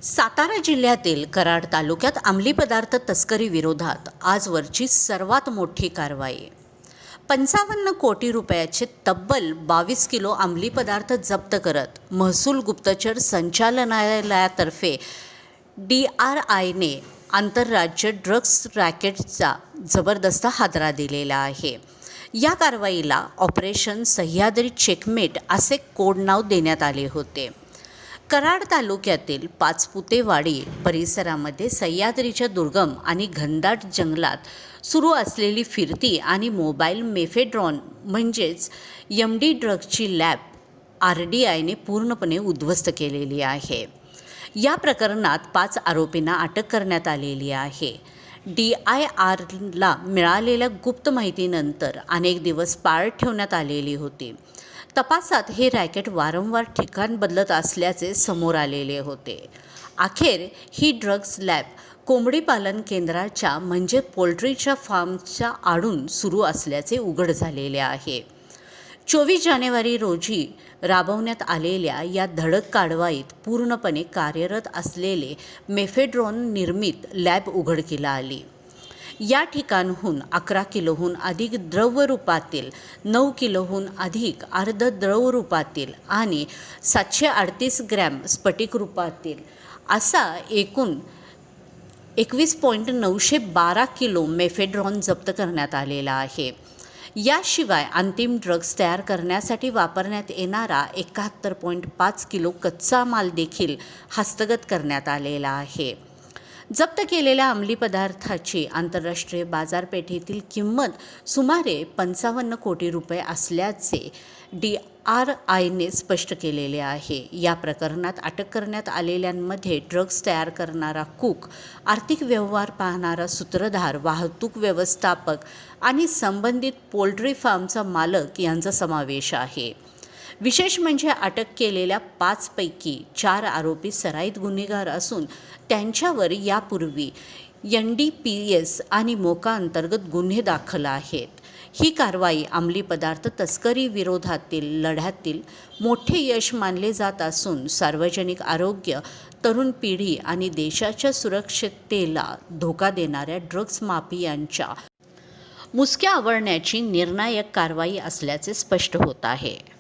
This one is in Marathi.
सातारा जिल्ह्यातील कराड तालुक्यात अंमली पदार्थ तस्करी विरोधात आजवरची सर्वात मोठी कारवाई. 55 कोटी रुपयाचे तब्बल 22 किलो अंमली पदार्थ जप्त करत महसूल गुप्तचर संचालनालयातर्फे DRIने आंतरराज्य ड्रग्ज रॅकेटचा जबरदस्त हादरा दिलेला आहे. या कारवाईला ऑपरेशन सह्याद्री चेकमेट असे कोड नाव देण्यात आले होते. कराड तालुक्यातील पाचपुतेवाडी परिसरामध्ये सह्याद्रीच्या दुर्गम आणि घनदाट जंगलात सुरू असलेली फिरती आणि मोबाईल मेफेड्रॉन म्हणजेच MD ड्रग्जची लॅब RDIने पूर्णपणे उद्ध्वस्त केलेली आहे. या प्रकरणात 5 आरोपींना अटक करण्यात आलेली आहे. DIRला मिळालेल्या गुप्त माहितीनंतर अनेक दिवस पाळत ठेवण्यात आलेली होती. तपासात हे रॅकेट वारंवार ठिकाण बदलत असल्याचे समोर आलेले होते. अखेर ही ड्रग्ज लॅब कोंबडी पालन केंद्राच्या म्हणजे पोल्ट्रीच्या फार्मच्या आडून सुरू असल्याचे उघड झालेले आहे. 24 जानेवारी रोजी राबवण्यात आलेल्या या धडक कारवाईत पूर्णपणे कार्यरत असलेले मेफेड्रॉन निर्मित लॅब उघडकीला आली. या ठिकाणहून 11 किलोहून अधिक द्रवरूपातील, 9 किलोहून अधिक अर्ध द्रवरूपातील आणि 738 ग्रॅम स्फटिक रूपातील असा एकूण 21.912 किलो मेफेड्रॉन जप्त करण्यात आलेला आहे. याशिवाय अंतिम ड्रग्ज तयार करण्यासाठी वापरण्यात येणारा 71.5 किलो कच्चा माल देखील हस्तगत करण्यात आलेला आहे. जप्त केलेल्या अंमली पदार्थाची आंतरराष्ट्रीय बाजारपेठेतील किंमत सुमारे 55 कोटी रुपये असल्याचे DRIने स्पष्ट केलेले आहे. या प्रकरणात अटक करण्यात आलेल्यांमध्ये ड्रग्ज तयार करणारा कूक, आर्थिक व्यवहार पाहणारा सूत्रधार, वाहतूक व्यवस्थापक आणि संबंधित पोल्ट्री फार्मचा मालक यांचा समावेश आहे. विशेष म्हणजे अटक केलेल्या 5 पैकी 4 आरोपी सराईत गुन्हेगार असून त्यांच्यावर यापूर्वी NDPS आणि मोका अंतर्गत गुन्हे दाखल आहेत. ही कारवाई अंमली पदार्थ तस्करी विरोधातील लढ्यातील मोठे यश मानले जात असून सार्वजनिक आरोग्य, तरुण पिढी आणि देशाच्या सुरक्षिततेला धोका देणाऱ्या ड्रग्ज माफियांच्या मुसक्या आवळण्याची निर्णायक कारवाई असल्याचे स्पष्ट होत आहे.